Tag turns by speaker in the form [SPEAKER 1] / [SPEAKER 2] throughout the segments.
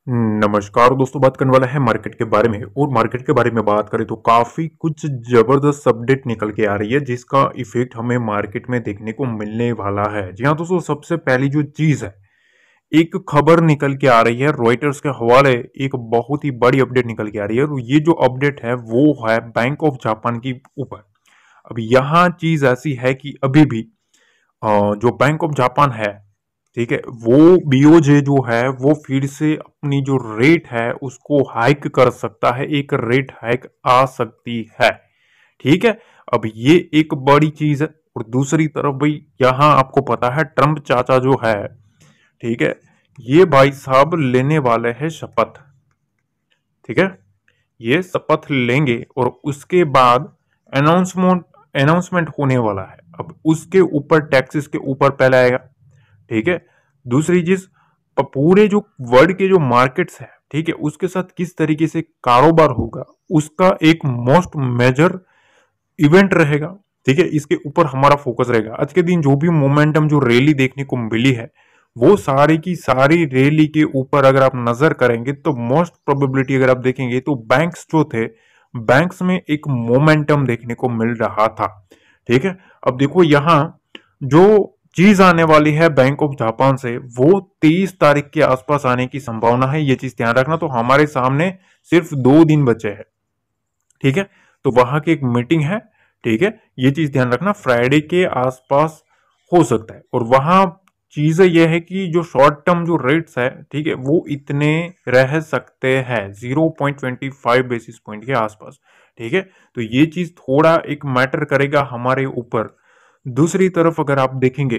[SPEAKER 1] नमस्कार दोस्तों, बात करने वाला है मार्केट के बारे में। और मार्केट के बारे में बात करें तो काफी कुछ जबरदस्त अपडेट निकल के आ रही है जिसका इफेक्ट हमें मार्केट में देखने को मिलने वाला है। जी हाँ दोस्तों, सबसे पहली जो चीज है, एक खबर निकल के आ रही है रॉयटर्स के हवाले। एक बहुत ही बड़ी अपडेट निकल के आ रही है और ये जो अपडेट है वो है बैंक ऑफ जापान की ऊपर। अब यहाँ चीज ऐसी है कि अभी भी जो बैंक ऑफ जापान है, ठीक है, वो बीओजे जो है वो फिर से अपनी जो रेट है उसको हाइक कर सकता है। एक रेट हाइक आ सकती है, ठीक है। अब ये एक बड़ी चीज है। और दूसरी तरफ भाई, यहां आपको पता है ट्रंप चाचा जो है, ठीक है, ये भाई साहब लेने वाले हैं शपथ, ठीक है। ये शपथ लेंगे और उसके बाद अनाउंसमेंट अनाउंसमेंट होने वाला है। अब उसके ऊपर टैक्सेस के ऊपर पहले आएगा, ठीक है। दूसरी चीज, पूरे जो वर्ल्ड के जो मार्केट्स है, ठीक है, उसके साथ किस तरीके से कारोबार होगा उसका एक मोस्ट मेजर इवेंट रहेगा, ठीक है। इसके ऊपर हमारा फोकस रहेगा। आज के दिन जो भी मोमेंटम जो रैली देखने को मिली है, वो सारी की सारी रैली के ऊपर अगर आप नजर करेंगे तो मोस्ट प्रोबेबिलिटी अगर आप देखेंगे तो बैंक्स जो थे, बैंक्स में एक मोमेंटम देखने को मिल रहा था, ठीक है। अब देखो यहां जो चीज आने वाली है बैंक ऑफ जापान से, वो 23 तारीख के आसपास आने की संभावना है। ये चीज ध्यान रखना। तो हमारे सामने सिर्फ 2 दिन बचे हैं, ठीक है। तो वहां की एक मीटिंग है, ठीक है। ये चीज ध्यान रखना, फ्राइडे के आसपास हो सकता है। और वहां चीज यह है कि जो शॉर्ट टर्म जो रेट्स है, ठीक है, वो इतने रह सकते हैं 0.25 बेसिस पॉइंट के आसपास, ठीक है। तो ये चीज थोड़ा एक मैटर करेगा हमारे ऊपर। दूसरी तरफ अगर आप देखेंगे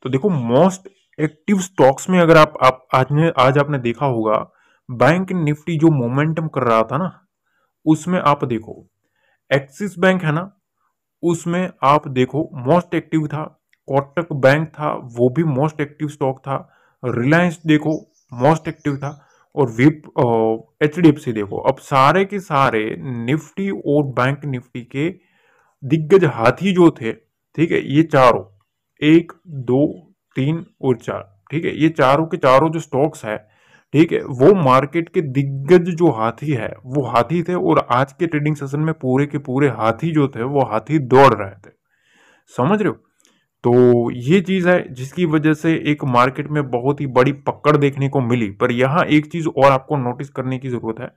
[SPEAKER 1] तो देखो मोस्ट एक्टिव स्टॉक्स में अगर आप आज आपने देखा होगा, बैंक निफ्टी जो मोमेंटम कर रहा था ना, उसमें आप देखो एक्सिस बैंक है ना, उसमें आप देखो मोस्ट एक्टिव था। कोटक बैंक था, वो भी मोस्ट एक्टिव स्टॉक था। रिलायंस देखो मोस्ट एक्टिव था। और विप एचडीएफसी देखो। अब सारे के सारे निफ्टी और बैंक निफ्टी के दिग्गज हाथी जो थे, ठीक है, ये चारों, एक दो तीन और चार, ठीक है, ये चारों के चारों जो स्टॉक्स है, ठीक है, वो मार्केट के दिग्गज जो हाथी है वो हाथी थे। और आज के ट्रेडिंग सेशन में पूरे के पूरे हाथी जो थे वो हाथी दौड़ रहे थे, समझ रहे हो। तो ये चीज है जिसकी वजह से एक मार्केट में बहुत ही बड़ी पकड़ देखने को मिली। पर यहाँ एक चीज और आपको नोटिस करने की जरूरत है।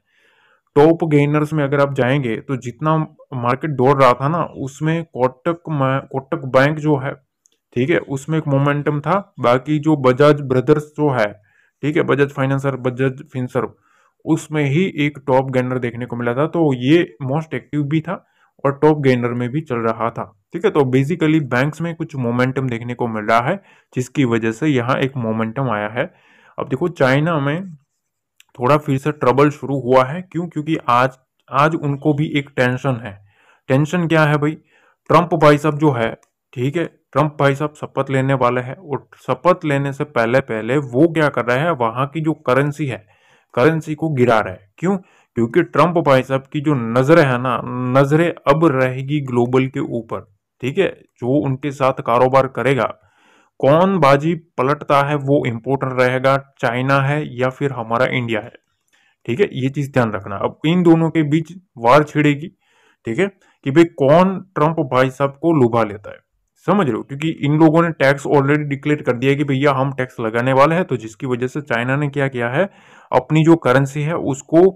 [SPEAKER 1] टॉप गेनर्स में अगर आप जाएंगे तो जितना मार्केट दौड़ रहा था ना, उसमें कोटक बैंक जो है, ठीक है, उसमें एक मोमेंटम था। बाकी जो बजाज ब्रदर्स जो है, ठीक है, बजाज फाइनेंस और बजाज फिनसर्व, उसमें ही एक टॉप गेनर देखने को मिला था। तो ये मोस्ट एक्टिव भी था और टॉप गेनर में भी चल रहा था, ठीक है। तो बेसिकली बैंक्स में कुछ मोमेंटम देखने को मिल रहा है जिसकी वजह से यहाँ एक मोमेंटम आया है। अब देखो चाइना में थोड़ा फिर से ट्रबल शुरू हुआ है। क्यों? क्योंकि आज आज उनको भी एक टेंशन है। टेंशन क्या है भाई? ट्रंप भाई साहब जो है, ठीक है, ट्रंप भाई साहब शपथ लेने वाले हैं। और शपथ लेने से पहले पहले वो क्या कर रहे हैं, वहां की जो करेंसी है, करेंसी को गिरा रहे हैं। क्यों? क्योंकि ट्रंप भाई साहब की जो नजरें है ना, नजरें अब रहेगी ग्लोबल के ऊपर, ठीक है। जो उनके साथ कारोबार करेगा, कौन बाजी पलटता है वो इंपॉर्टेंट रहेगा, चाइना है या फिर हमारा इंडिया है, ठीक है। ये चीज ध्यान रखना। अब इन दोनों के बीच वार छिड़ेगी, ठीक है, कि भाई कौन ट्रंप भाई साहब को लुभा लेता है, समझ रहे हो। क्योंकि इन लोगों ने टैक्स ऑलरेडी डिक्लेयर कर दिया कि भैया हम टैक्स लगाने वाले हैं। तो जिसकी वजह से चाइना ने क्या किया है, अपनी जो करेंसी है उसको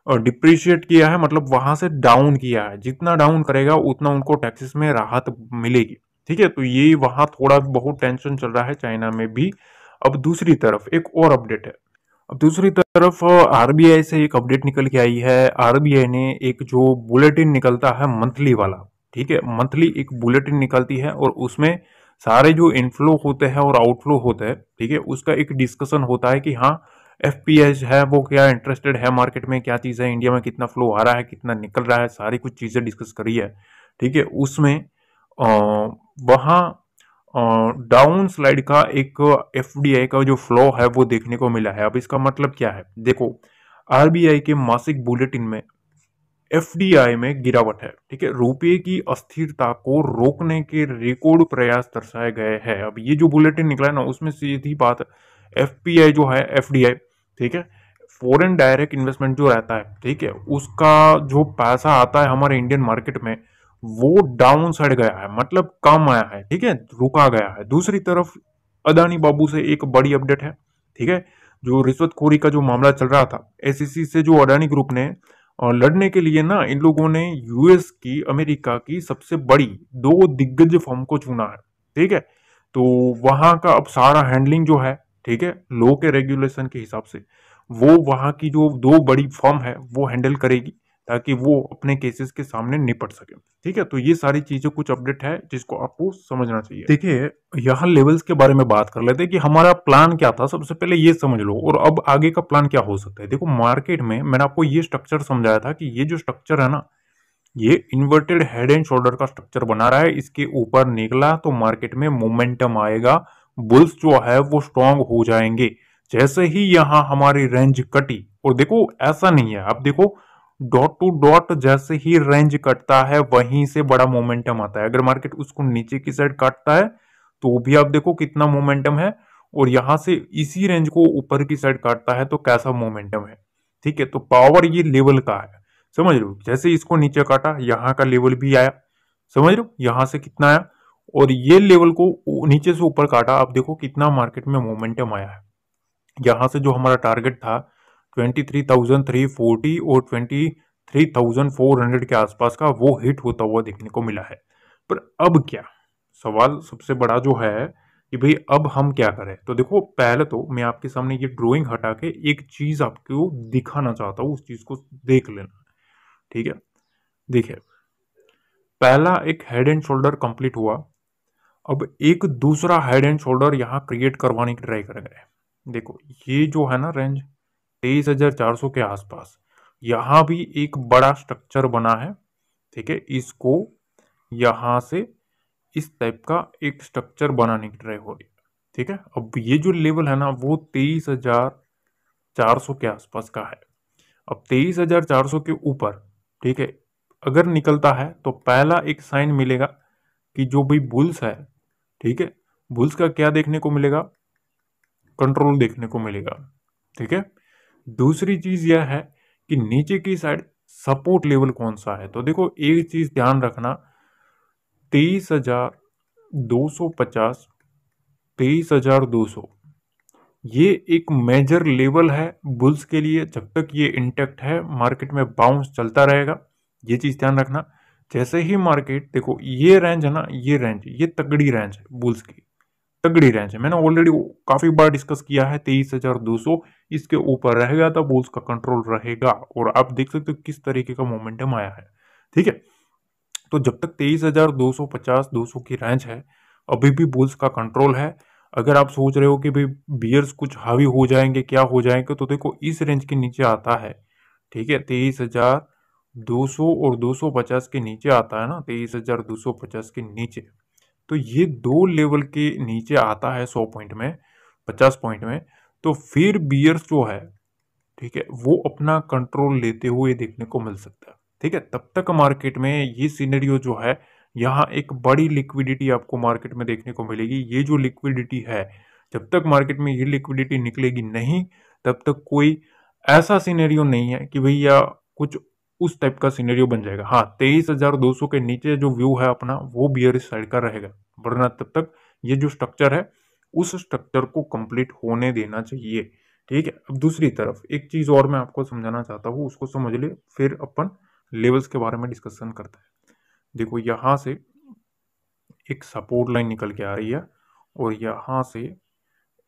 [SPEAKER 1] डिप्रिशिएट किया है, मतलब वहां से डाउन किया है। जितना डाउन करेगा उतना उनको टैक्सेस में राहत मिलेगी, ठीक है। तो ये वहां थोड़ा बहुत टेंशन चल रहा है चाइना में भी। अब दूसरी तरफ एक और अपडेट है। अब दूसरी तरफ आरबीआई से एक अपडेट निकल के आई है। आरबीआई ने एक जो बुलेटिन निकलता है मंथली वाला, ठीक है, मंथली एक बुलेटिन निकलती है और उसमें सारे जो इनफ्लो होते हैं और आउटफ्लो होते हैं, ठीक है, उसका एक डिस्कशन होता है कि हाँ एफपीआई है वो क्या इंटरेस्टेड है मार्केट में, क्या चीज़ है, इंडिया में कितना फ्लो आ रहा है, कितना निकल रहा है, सारी कुछ चीज़ें डिस्कस करी है, ठीक है। उसमें वहाँ डाउन स्लाइड का एक एफडीआई का जो फ्लो है वो देखने को मिला है। अब इसका मतलब क्या है, देखो आरबीआई के मासिक बुलेटिन में एफडीआई में गिरावट है, ठीक है, रुपये की अस्थिरता को रोकने के रिकॉर्ड प्रयास दर्शाए गए हैं। अब ये जो बुलेटिन निकला है ना, उसमें सीधी बात एफपीआई जो है एफडीआई, ठीक है, फॉरेन डायरेक्ट इन्वेस्टमेंट जो रहता है, ठीक है, उसका जो पैसा आता है हमारे इंडियन मार्केट में वो डाउन साइड गया है, मतलब कम आया है, ठीक है, रुका गया है। दूसरी तरफ अदानी बाबू से एक बड़ी अपडेट है, ठीक है, जो रिश्वतखोरी का जो मामला चल रहा था एसईसी से, जो अडानी ग्रुप ने लड़ने के लिए ना इन लोगों ने यूएस की, अमेरिका की सबसे बड़ी दो दिग्गज फर्म को चुना है, ठीक है। तो वहां का अब सारा हैंडलिंग जो है, ठीक है, लॉ के रेगुलेशन के हिसाब से वो वहां की जो दो बड़ी फर्म है वो हैंडल करेगी, ताकि वो अपने केसेस के सामने निपट सके, ठीक है। तो ये सारी चीजें कुछ अपडेट है जिसको आपको समझना चाहिए। देखिए, यहाँ लेवल्स के बारे में बात कर लेते हैं कि हमारा प्लान क्या था, सबसे पहले ये समझ लो, और अब आगे का प्लान क्या हो सकता है। देखो, मार्केट में मैंने आपको ये स्ट्रक्चर समझाया था कि ये जो स्ट्रक्चर है ना, ये इन्वर्टेड हेड एंड शोल्डर का स्ट्रक्चर बना रहा है। इसके ऊपर निकला तो मार्केट में मोमेंटम आएगा, बुल्स जो है वो स्ट्रांग हो जाएंगे। जैसे ही यहां हमारी रेंज कटी, और देखो ऐसा नहीं है, आप देखो डॉट टू डॉट जैसे ही रेंज कटता है वहीं से बड़ा मोमेंटम आता है। अगर मार्केट उसको नीचे की साइड काटता है तो भी आप देखो कितना मोमेंटम है, और यहां से इसी रेंज को ऊपर की साइड काटता है तो कैसा मोमेंटम है, ठीक है। तो पावर ये लेवल का है, समझ लो। जैसे इसको नीचे काटा, यहाँ का लेवल भी आया, समझ लो यहाँ से कितना आया, और ये लेवल को नीचे से ऊपर काटा, आप देखो कितना मार्केट में मोमेंटम आया है। यहाँ से जो हमारा टारगेट था 23,340 और 23,400 के आसपास का, वो हिट होता हुआ देखने को मिला है। पर अब क्या सवाल सबसे बड़ा जो है कि भाई अब हम क्या करें। तो देखो, पहले तो मैं आपके सामने ये ड्राइंग हटा के एक चीज आपको दिखाना चाहता हूँ, उस चीज को देख लेना, ठीक है। देखिए, पहला एक हेड एंड शोल्डर कंप्लीट हुआ, अब एक दूसरा हेड एंड शोल्डर यहां क्रिएट करवाने की ट्राई कर रहे हैं। देखो, ये जो है ना रेंज 23,400 के आसपास, यहां भी एक बड़ा स्ट्रक्चर बना है, ठीक है। इसको यहां से इस टाइप का एक स्ट्रक्चर बनाने की ट्राई हो रही है, ठीक है। अब ये जो लेवल है ना वो 23,400 के आसपास का है। अब 23,400 के ऊपर, ठीक है, अगर निकलता है तो पहला एक साइन मिलेगा कि जो भी बुल्स है, ठीक है, बुल्स का क्या देखने को मिलेगा, कंट्रोल देखने को मिलेगा, ठीक है। दूसरी चीज यह है कि नीचे की साइड सपोर्ट लेवल कौन सा है। तो देखो, एक चीज ध्यान रखना, 23,250, 23,200, ये एक मेजर लेवल है बुल्स के लिए। जब तक ये इंटेक्ट है मार्केट में बाउंस चलता रहेगा, ये चीज ध्यान रखना। जैसे ही मार्केट, देखो ये रेंज है ना, ये रेंज, ये तगड़ी रेंज है बुल्स की, तगड़ी रेंज है। मैंने ऑलरेडी काफी बार डिस्कस किया है, 23,200 इसके ऊपर रहेगा तो बुल्स का कंट्रोल रहेगा, और आप देख सकते हो किस तरीके का मोमेंटम आया है, ठीक है। तो जब तक 23,250 200 की रेंज है, अभी भी बुल्स का कंट्रोल है। अगर आप सोच रहे हो कि भाई बियर्स कुछ हावी हो जाएंगे, क्या हो जाएंगे, तो देखो इस रेंज के नीचे आता है, ठीक है, 23,200 और 250 के नीचे आता है ना, 23,250 के नीचे। तो ये दो लेवल के नीचे आता है 100 पॉइंट में, 50 पॉइंट में, तो फिर बियर्स जो है, ठीक है, वो अपना कंट्रोल लेते हुए देखने को मिल सकता है, ठीक है। तब तक मार्केट में ये सिनेरियो जो है, यहाँ एक बड़ी लिक्विडिटी आपको मार्केट में देखने को मिलेगी। ये जो लिक्विडिटी है, जब तक मार्केट में ये लिक्विडिटी निकलेगी नहीं, तब तक कोई ऐसा सिनेरियो नहीं है कि भैया कुछ उस टाइप का सिनेरियो बन जाएगा। हाँ, 23,200 के नीचे जो व्यू है अपना, वो बियरिश साइड का रहेगा, वरना तब तक ये जो स्ट्रक्चर है उस स्ट्रक्चर को कंप्लीट होने देना चाहिए, ठीक है। अब दूसरी तरफ एक चीज और मैं आपको समझाना चाहता हूँ, उसको समझ ले, फिर अपन लेवल्स के बारे में डिस्कशन करते हैं। देखो, यहां से एक सपोर्ट लाइन निकल के आ रही है, और यहां से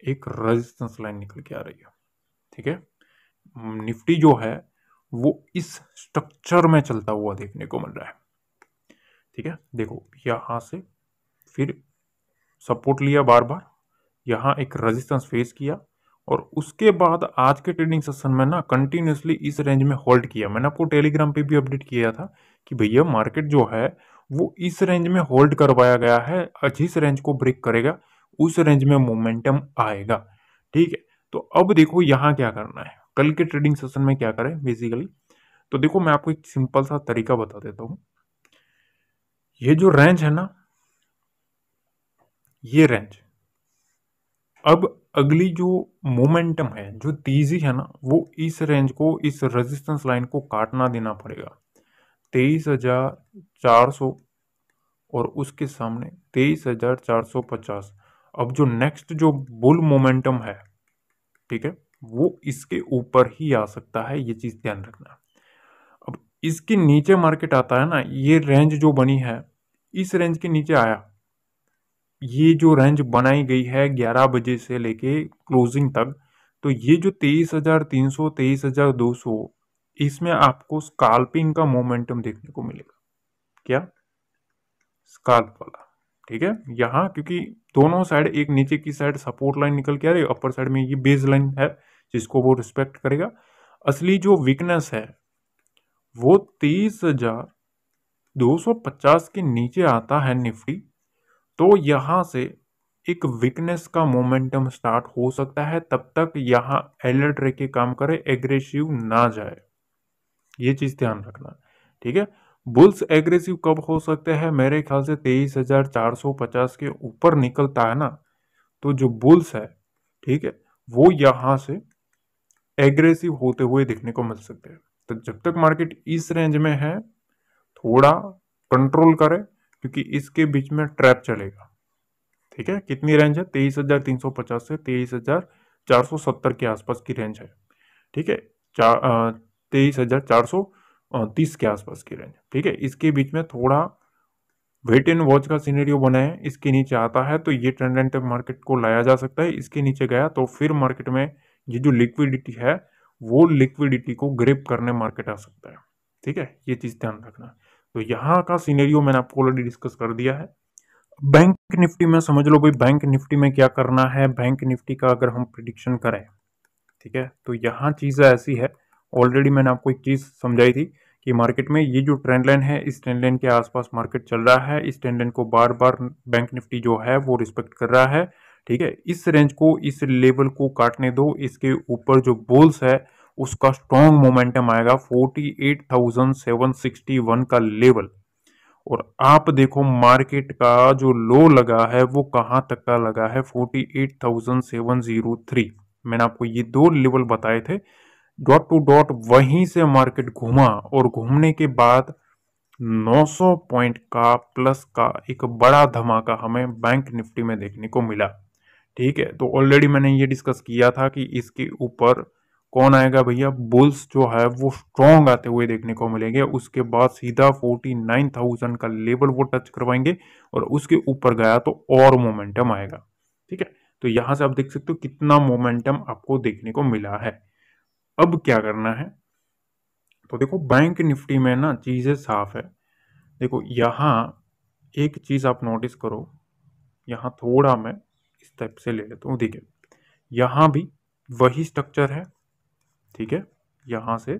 [SPEAKER 1] एक रेजिस्टेंस लाइन निकल के आ रही है, ठीक है। निफ्टी जो है वो इस स्ट्रक्चर में चलता हुआ देखने को मिल रहा है, ठीक है। देखो, यहां से फिर सपोर्ट लिया बार बार, यहां एक रेजिस्टेंस फेस किया, और उसके बाद आज के ट्रेडिंग सेशन में ना कंटिन्यूसली इस रेंज में होल्ड किया। मैंने आपको टेलीग्राम पे भी अपडेट किया था कि भैया मार्केट जो है वो इस रेंज में होल्ड करवाया गया है, जिस रेंज को ब्रेक करेगा उस रेंज में मोमेंटम आएगा, ठीक है। तो अब देखो यहाँ क्या करना है, कल के ट्रेडिंग सेशन में क्या करें बेसिकली। तो देखो, मैं आपको एक सिंपल सा तरीका बता देता हूं। ये जो रेंज है ना, ये रेंज अब अगली जो मोमेंटम है, जो तेजी है ना, वो इस रेंज को, इस रेजिस्टेंस लाइन को काटना देना पड़ेगा। 23,400 और उसके सामने 23,450। अब जो नेक्स्ट जो बुल मोमेंटम है, ठीक है, वो इसके ऊपर ही आ सकता है, ये चीज ध्यान रखना। अब इसके नीचे मार्केट आता है ना, ये रेंज जो बनी है, इस रेंज के नीचे आया, ये जो रेंज बनाई गई है 11 बजे से लेके क्लोजिंग तक, तो ये जो 23,300 23,200, इसमें आपको स्काल्पिंग का मोमेंटम देखने को मिलेगा। क्या? स्काल्प वाला। ठीक है, यहाँ क्योंकि दोनों साइड, एक नीचे की साइड सपोर्ट लाइन निकल के आ रही है, अपर साइड में ये बेस लाइन है जिसको वो रिस्पेक्ट करेगा। असली जो वीकनेस है वो 23,250 के नीचे आता है निफ्टी, तो यहां से एक वीकनेस का मोमेंटम स्टार्ट हो सकता है। तब तक यहां अलर्ट रह के काम करे, एग्रेसिव ना जाए, ये चीज ध्यान रखना। ठीक है, बुल्स एग्रेसिव कब हो सकते हैं? मेरे ख्याल से 23,450 के ऊपर निकलता है ना, तो जो बुल्स है, ठीक है, वो यहां से एग्रेसिव होते हुए देखने को मिल सकते हैं। तो जब तक मार्केट इस रेंज में है, थोड़ा कंट्रोल करे, क्योंकि इसके बीच में ट्रैप चलेगा। ठीक है, कितनी रेंज है? 23,350 से 23,470 के आसपास की रेंज है। ठीक है, 23,430 के आसपास की रेंज। ठीक है, इसके बीच में थोड़ा वेट एंड वॉच का सिनेरियो बना है। इसके नीचे आता है तो ये ट्रेंड लाइन तक मार्केट को लाया जा सकता है। इसके नीचे गया तो फिर मार्केट में ये जो लिक्विडिटी है, वो लिक्विडिटी को ग्रिप करने मार्केट आ सकता है। ठीक है, ये चीज ध्यान रखना। तो यहाँ का सिनेरियो मैंने आपको ऑलरेडी डिस्कस कर दिया है। बैंक निफ्टी में समझ लो भाई, बैंक निफ्टी में क्या करना है। बैंक निफ्टी का अगर हम प्रिडिक्शन करें, ठीक है, तो यहाँ चीज़ ऐसी है, ऑलरेडी मैंने आपको एक चीज़ समझाई थी कि मार्केट में ये जो ट्रेंड लाइन है, इस ट्रेंड लाइन के आसपास मार्केट चल रहा है। इस ट्रेंड लाइन को बार बार बैंक निफ्टी जो है वो रिस्पेक्ट कर रहा है। ठीक है, इस रेंज को, इस लेवल को काटने दो। इसके ऊपर जो बुल्स है उसका स्ट्रॉन्ग मोमेंटम आएगा 48,761 का लेवल। और आप देखो मार्केट का जो लो लगा है वो कहां तक का लगा है? 48,703। मैंने आपको ये दो लेवल बताए थे, डॉट टू डॉट वहीं से मार्केट घूमा, और घूमने के बाद 900 पॉइंट का प्लस का एक बड़ा धमाका हमें बैंक निफ्टी में देखने को मिला। ठीक है, तो ऑलरेडी मैंने ये डिस्कस किया था कि इसके ऊपर कौन आएगा भैया? बुल्स जो है वो स्ट्रॉन्ग आते हुए देखने को मिलेंगे। उसके बाद सीधा 49,000 का लेवल वो टच करवाएंगे, और उसके ऊपर गया तो और मोमेंटम आएगा। ठीक है, तो यहां से आप देख सकते हो कितना मोमेंटम आपको देखने को मिला है। अब क्या करना है? तो देखो बैंक निफ्टी में ना चीजें साफ है। देखो यहाँ एक चीज आप नोटिस करो, यहाँ थोड़ा मैं इस टाइप से ले लेता हूँ। देखिए यहाँ भी वही स्ट्रक्चर है। ठीक है, यहाँ से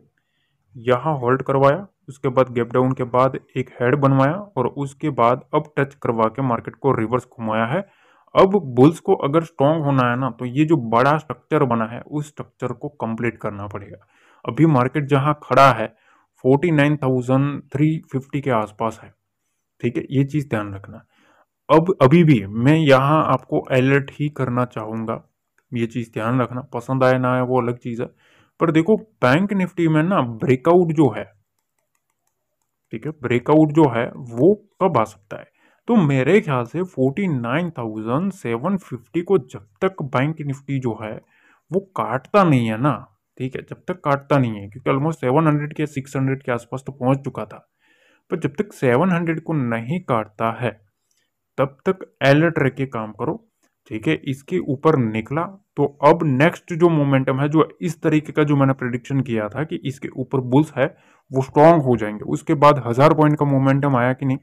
[SPEAKER 1] यहाँ होल्ड करवाया, उसके बाद गैप डाउन के बाद एक हेड बनवाया, और उसके बाद अब टच करवा के मार्केट को रिवर्स घुमाया है। अब बुल्स को अगर स्ट्रॉन्ग होना है ना, तो ये जो बड़ा स्ट्रक्चर बना है उस स्ट्रक्चर को कंप्लीट करना पड़ेगा। अभी मार्केट जहां खड़ा है 49,350 के आसपास है। ठीक है, ये चीज ध्यान रखना। अब अभी भी मैं यहाँ आपको अलर्ट ही करना चाहूंगा, ये चीज ध्यान रखना। पसंद आए ना आए वो अलग चीज है, पर देखो बैंक निफ्टी में ना ब्रेकआउट जो है, ठीक है, ब्रेकआउट जो है वो कब आ सकता है? तो मेरे ख्याल से 49,750 को जब तक बैंक निफ्टी जो है वो काटता नहीं है ना, ठीक है, जब तक काटता नहीं है, क्योंकि ऑलमोस्ट 700 के 600 के आसपास तो पहुंच चुका था, पर जब तक 700 को नहीं काटता है तब तक अलर्ट रह के काम करो। ठीक है, इसके ऊपर निकला तो अब नेक्स्ट जो मोमेंटम है, जो इस तरीके का जो मैंने प्रिडिक्शन किया था कि इसके ऊपर बुल्स है वो स्ट्रांग हो जाएंगे, उसके बाद 1000 पॉइंट का मोमेंटम आया कि नहीं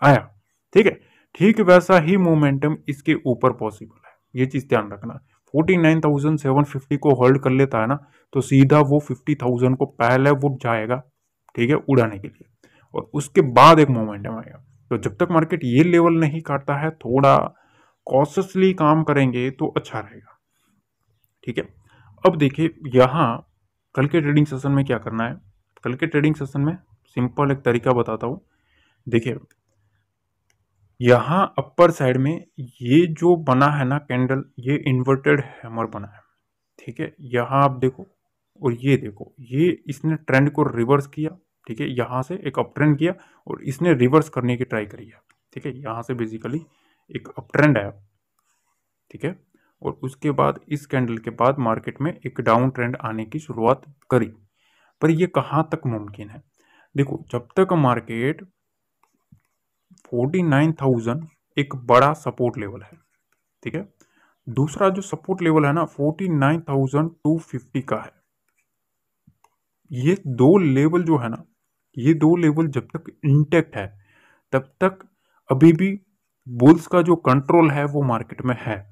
[SPEAKER 1] आया? ठीक है, ठीक वैसा ही मोमेंटम इसके ऊपर पॉसिबल है, ये चीज ध्यान रखना। 49,750 को होल्ड कर लेता है ना, तो सीधा वो 50,000 को पहले वो जाएगा, ठीक है, उड़ाने के लिए, और उसके बाद एक मोमेंटम आएगा। तो जब तक मार्केट ये लेवल नहीं काटता है, थोड़ा कॉशियसली काम करेंगे तो अच्छा रहेगा। ठीक है, अब देखिए यहाँ कल के ट्रेडिंग सेशन में क्या करना है। कल के ट्रेडिंग सेशन में सिंपल एक तरीका बताता हूँ। देखिए यहाँ अपर साइड में ये जो बना है ना कैंडल, ये इन्वर्टेड हैमर बना है, ठीक है। यहाँ आप देखो और ये देखो, ये इसने ट्रेंड को रिवर्स किया, ठीक है। यहाँ से एक अप ट्रेंड किया और इसने रिवर्स करने की ट्राई करी है, ठीक है। यहाँ से बेसिकली एक अप ट्रेंड आया, ठीक है। और उसके बाद इस कैंडल के बाद मार्केट में एक डाउन ट्रेंड आने की शुरुआत करी। पर ये कहाँ तक मुमकिन है? देखो, जब तक मार्केट 49,000 एक बड़ा सपोर्ट लेवल है, ठीक है। दूसरा जो सपोर्ट लेवल है ना 49,250 का है। ये दो लेवल जो है ना, ये दो लेवल जब तक इंटेक्ट है तब तक अभी भी बुल्स का जो कंट्रोल है वो मार्केट में है।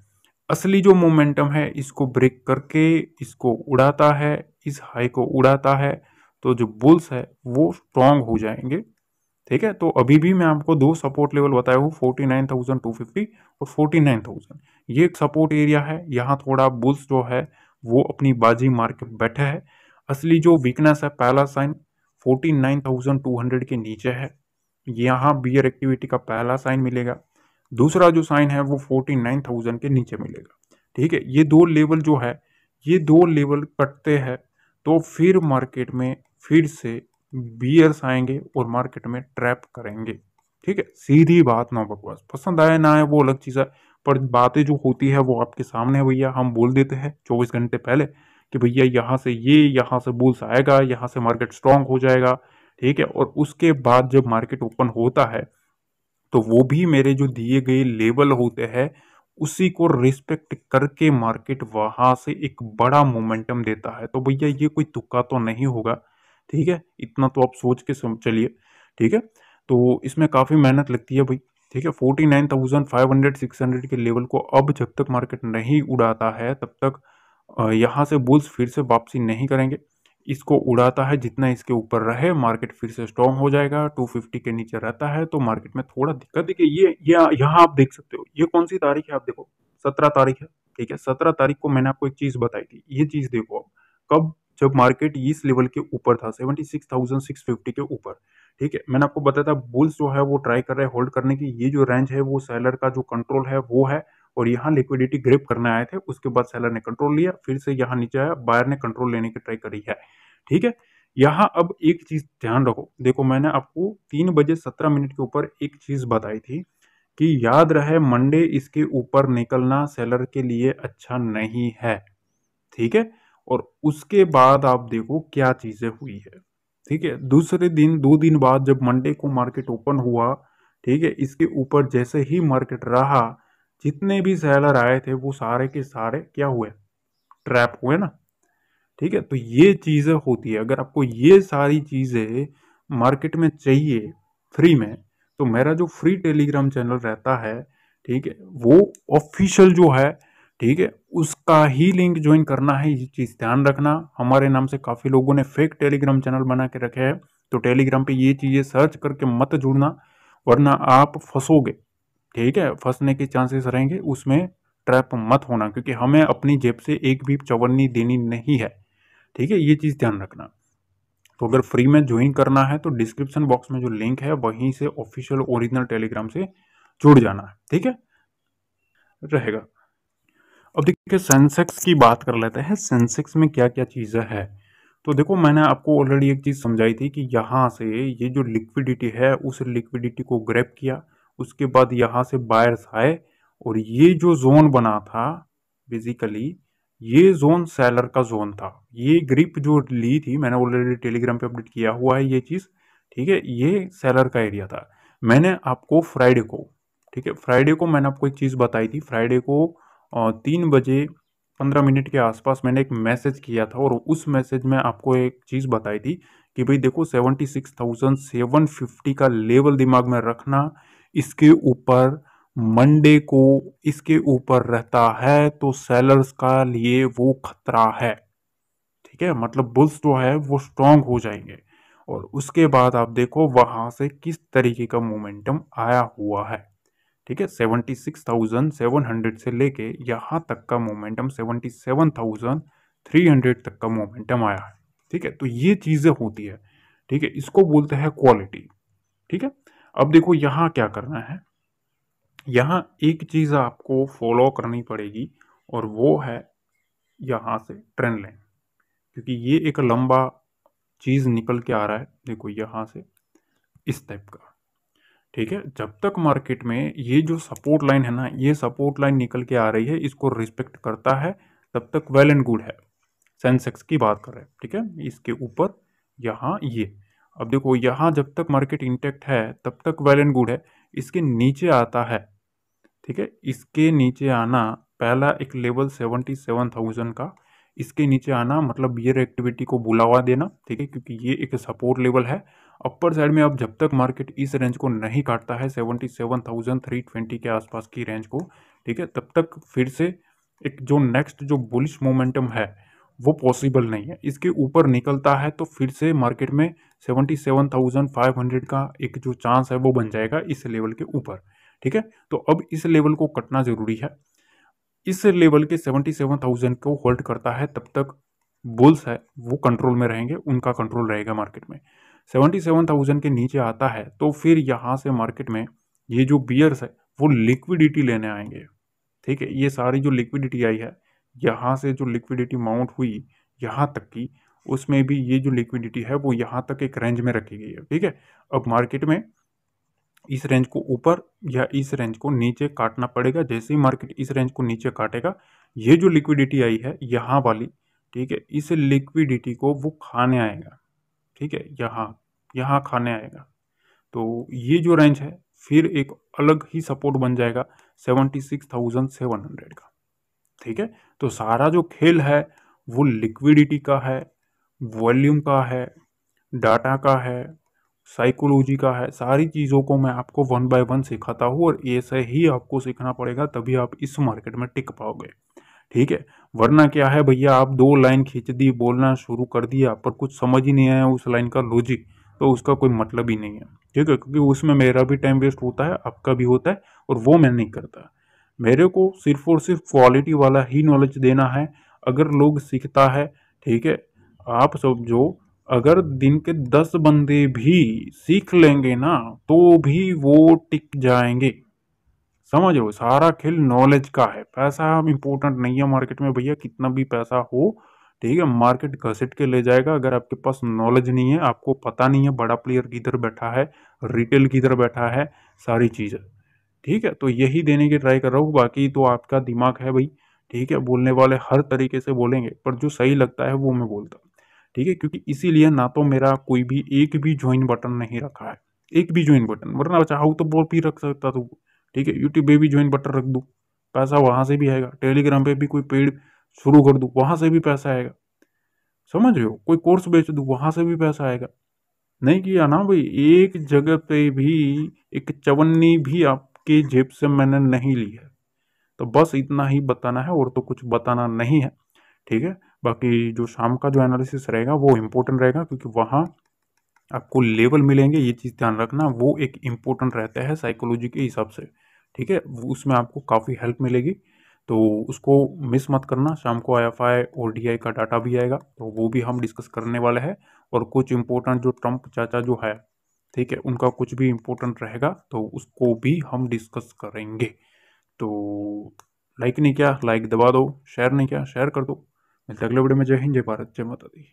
[SPEAKER 1] असली जो मोमेंटम है इसको ब्रेक करके इसको उड़ाता है, इस हाई को उड़ाता है, तो जो बुल्स है वो स्ट्रांग हो जाएंगे, ठीक है। तो अभी भी मैं आपको दो सपोर्ट लेवल बताया हूँ, 49,250 और 49,000। ये एक सपोर्ट एरिया है, यहाँ थोड़ा बुल्स जो है वो अपनी बाजी मार के बैठे है। असली जो वीकनेस है, पहला साइन 49,200 के नीचे है, यहाँ बियर एक्टिविटी का पहला साइन मिलेगा। दूसरा जो साइन है वो 49,000 के नीचे मिलेगा, ठीक है। ये दो लेवल जो है, ये दो लेवल कटते हैं तो फिर मार्केट में फिर से बियर्स आएंगे और मार्केट में ट्रैप करेंगे, ठीक है। सीधी बात, ना बकवास। पसंद आए ना आए वो अलग चीज़ है, पर बातें जो होती है वो आपके सामने है भैया। हम बोल देते हैं 24 घंटे पहले कि भैया यहाँ से ये, यहाँ से बुल्स आएगा, यहाँ से मार्केट स्ट्रांग हो जाएगा, ठीक है। और उसके बाद जब मार्केट ओपन होता है तो वो भी मेरे जो दिए गए लेवल होते हैं उसी को रिस्पेक्ट करके मार्केट वहां से एक बड़ा मोमेंटम देता है। तो भैया ये कोई तुक्का तो नहीं होगा, ठीक है। इतना तो आप सोच के चलिए, ठीक है। तो इसमें काफी मेहनत लगती है भाई, ठीक है। 49,500 600 के लेवल को अब जब तक मार्केट नहीं उड़ाता है तब तक यहाँ से बुल्स फिर से वापसी नहीं करेंगे। इसको उड़ाता है, जितना इसके ऊपर रहे मार्केट फिर से स्ट्रांग हो जाएगा। 250 के नीचे रहता है तो मार्केट में थोड़ा दिक्कत। देखिए ये यहाँ आप देख सकते हो, ये कौन सी तारीख है, आप देखो 17 तारीख है, ठीक है। 17 तारीख को मैंने आपको एक चीज बताई थी, ये चीज देखो आप कब, जब मार्केट इस लेवल के ऊपर था 76,650 के ऊपर, ठीक है। मैंने आपको बताया था बुल्स जो है वो ट्राई कर रहे हैं होल्ड करने की, ये जो रेंज है वो सेलर का जो कंट्रोल है वो है, और यहाँ लिक्विडिटी ग्रिप करने आए थे, उसके बाद सेलर ने कंट्रोल लिया, फिर से यहाँ नीचे आया, बायर ने कंट्रोल लेने की ट्राई करी है, ठीक है। यहाँ अब एक चीज ध्यान रखो, देखो मैंने आपको 3 बजे 17 मिनट के ऊपर एक चीज बताई थी कि याद रहे मंडे इसके ऊपर निकलना सेलर के लिए अच्छा नहीं है, ठीक है। और उसके बाद आप देखो क्या चीजें हुई है, ठीक है। दूसरे दिन 2 दिन बाद जब मंडे को मार्केट ओपन हुआ, ठीक है, इसके ऊपर जैसे ही मार्केट रहा, जितने भी सेलर आए थे वो सारे के सारे क्या हुए, ट्रैप हुए ना, ठीक है। तो ये चीजें होती है, अगर आपको ये सारी चीजें मार्केट में चाहिए फ्री में, तो मेरा जो फ्री टेलीग्राम चैनल रहता है, ठीक है, वो ऑफिशियल जो है, ठीक है, उसका ही लिंक ज्वाइन करना है। ये चीज ध्यान रखना, हमारे नाम से काफी लोगों ने फेक टेलीग्राम चैनल बना के रखे हैं, तो टेलीग्राम पे ये चीजें सर्च करके मत जुड़ना, वरना आप फंसोगे, ठीक है। फंसने के चांसेस रहेंगे, उसमें ट्रैप मत होना, क्योंकि हमें अपनी जेब से एक भी चवन्नी देनी नहीं है, ठीक है। ये चीज ध्यान रखना। तो अगर फ्री में ज्वाइन करना है तो डिस्क्रिप्शन बॉक्स में जो लिंक है वहीं से ऑफिशियल ओरिजिनल टेलीग्राम से जुड़ जाना है, ठीक है, रहेगा। अब देखिए सेंसेक्स की बात कर लेते हैं, सेंसेक्स में क्या क्या चीजें हैं। तो देखो मैंने आपको ऑलरेडी एक चीज समझाई थी कि यहाँ से ये जो लिक्विडिटी है उस लिक्विडिटी को ग्रैब किया, उसके बाद यहाँ से बायर्स आए, और ये जो जोन बना था बेसिकली, ये जोन सेलर का जोन था। ये ग्रिप जो ली थी मैंने ऑलरेडी टेलीग्राम पे अपडेट किया हुआ है ये चीज, ठीक है। ये सेलर का एरिया था। मैंने आपको फ्राइडे को, ठीक है, फ्राइडे को मैंने आपको एक चीज बताई थी, फ्राइडे को 3 बजे 15 मिनट के आसपास मैंने एक मैसेज किया था, और उस मैसेज में आपको एक चीज बताई थी कि भाई देखो 76,750 का लेवल दिमाग में रखना, इसके ऊपर मंडे को इसके ऊपर रहता है तो सेलर्स का लिए वो खतरा है, ठीक है। मतलब बुल्स जो है वो स्ट्रांग हो जाएंगे, और उसके बाद आप देखो वहां से किस तरीके का मोमेंटम आया हुआ है, ठीक है। 76,700 से लेके यहाँ तक का मोमेंटम 77,300 तक का मोमेंटम आया है, ठीक है। तो ये चीजें होती है, ठीक है, इसको बोलते हैं क्वालिटी, ठीक है। अब देखो यहाँ क्या करना है, यहाँ एक चीज़ आपको फॉलो करनी पड़ेगी और वो है यहाँ से ट्रेंड लाइन, क्योंकि ये एक लंबा चीज़ निकल के आ रहा है, देखो यहाँ से इस टाइप का। ठीक है, जब तक मार्केट में ये जो सपोर्ट लाइन है ना, ये सपोर्ट लाइन निकल के आ रही है, इसको रिस्पेक्ट करता है, तब तक वेल एंड गुड है। सेंसेक्स की बात कर रहे हैं, ठीक है, इसके ऊपर यहाँ ये, अब देखो यहाँ जब तक मार्केट इंटेक्ट है तब तक वेल एंड गुड है। इसके नीचे आता है, ठीक है, इसके नीचे आना, पहला एक लेवल 77,000 का, इसके नीचे आना मतलब बियर एक्टिविटी को बुलावा देना, ठीक है, क्योंकि ये एक सपोर्ट लेवल है। अपर साइड में अब जब तक मार्केट इस रेंज को नहीं काटता है 77,320 के आसपास की रेंज को, ठीक है, तब तक फिर से एक जो नेक्स्ट जो बुलिश मोमेंटम है वो पॉसिबल नहीं है। इसके ऊपर निकलता है तो फिर से मार्केट में 77,500 का एक जो चांस है वो बन जाएगा इस लेवल के ऊपर, ठीक है। तो अब इस लेवल को कटना जरूरी है। इस लेवल के 77,000 को होल्ड करता है तब तक बुल्स है वो कंट्रोल में रहेंगे, उनका कंट्रोल रहेगा मार्केट में। 77,000 के नीचे आता है तो फिर यहाँ से मार्केट में ये जो बियर्स है वो लिक्विडिटी लेने आएंगे, ठीक है। ये सारी जो लिक्विडिटी आई है, यहाँ से जो लिक्विडिटी माउंट हुई यहाँ तक की, उसमें भी ये जो लिक्विडिटी है वो यहाँ तक एक रेंज में रखी गई है, ठीक है। अब मार्केट में इस रेंज को ऊपर या इस रेंज को नीचे काटना पड़ेगा। जैसे ही मार्केट इस रेंज को नीचे काटेगा, ये जो लिक्विडिटी आई है यहाँ वाली, ठीक है, इस लिक्विडिटी को वो खाने आएगा, ठीक है, यहाँ यहाँ खाने आएगा। तो ये जो रेंज है फिर एक अलग ही सपोर्ट बन जाएगा 76,700 का, ठीक है। तो सारा जो खेल है वो लिक्विडिटी का है, वॉल्यूम का है, डाटा का है, साइकोलॉजी का है। सारी चीज़ों को मैं आपको वन बाय वन सिखाता हूँ और ऐसे ही आपको सीखना पड़ेगा, तभी आप इस मार्केट में टिक पाओगे, ठीक है। वरना क्या है भैया, आप दो लाइन खींच दी, बोलना शुरू कर दिया, पर कुछ समझ ही नहीं आया उस लाइन का लॉजिक, तो उसका कोई मतलब ही नहीं है, ठीक है। क्योंकि उसमें मेरा भी टाइम वेस्ट होता है, आपका भी होता है, और वो मैं नहीं करता। मेरे को सिर्फ और सिर्फ क्वालिटी वाला ही नॉलेज देना है। अगर लोग सीखता है, ठीक है, आप समझो, अगर दिन के 10 बंदे भी सीख लेंगे ना तो भी वो टिक जाएंगे। समझ रहे हो, सारा खेल नॉलेज का है। पैसा इंपॉर्टेंट नहीं है मार्केट में भैया, कितना भी पैसा हो, ठीक है, मार्केट घसीट के ले जाएगा। अगर आपके पास नॉलेज नहीं है, आपको पता नहीं है बड़ा प्लेयर किधर बैठा है, रिटेल किधर बैठा है, सारी चीज़ें, ठीक है, तो यही देने की ट्राई कर रहा हूँ। बाकी तो आपका दिमाग है भाई, ठीक है, बोलने वाले हर तरीके से बोलेंगे, पर जो सही लगता है वो मैं बोलता हूँ, ठीक है। क्योंकि इसीलिए ना तो मेरा कोई भी एक भी ज्वाइन बटन नहीं रखा है, एक भी ज्वाइन बटन, वरना चाहूँ तो बोल भी रख सकता तू, ठीक है। यूट्यूब पे भी ज्वाइन बटन रख दूँ, पैसा वहां से भी आएगा। टेलीग्राम पे भी कोई पेड शुरू कर दूँ, वहां से भी पैसा आएगा। समझ रहे हो, कोई कोर्स बेच दूँ, वहां से भी पैसा आएगा। नहीं किया ना भाई, एक जगह पे भी एक चवन्नी भी आपके जेब से मैंने नहीं ली है। तो बस इतना ही बताना है, और तो कुछ बताना नहीं है, ठीक है। बाकी जो शाम का जो एनालिसिस रहेगा वो इम्पोर्टेंट रहेगा, क्योंकि वहाँ आपको लेवल मिलेंगे, ये चीज़ ध्यान रखना, वो एक इम्पोर्टेंट रहता है साइकोलॉजी के हिसाब से, ठीक है। उसमें आपको काफ़ी हेल्प मिलेगी, तो उसको मिस मत करना। शाम को आईएफआई और डीआई का डाटा भी आएगा, तो वो भी हम डिस्कस करने वाले हैं। और कुछ इम्पोर्टेंट जो ट्रम्प चाचा जो है, ठीक है, उनका कुछ भी इम्पोर्टेंट रहेगा तो उसको भी हम डिस्कस करेंगे। तो लाइक नहीं किया, लाइक दबा दो, शेयर नहीं किया, शेयर कर दो। मिलते अगले वीडियो में। जय हिंद, जय भारत, जय माता दी।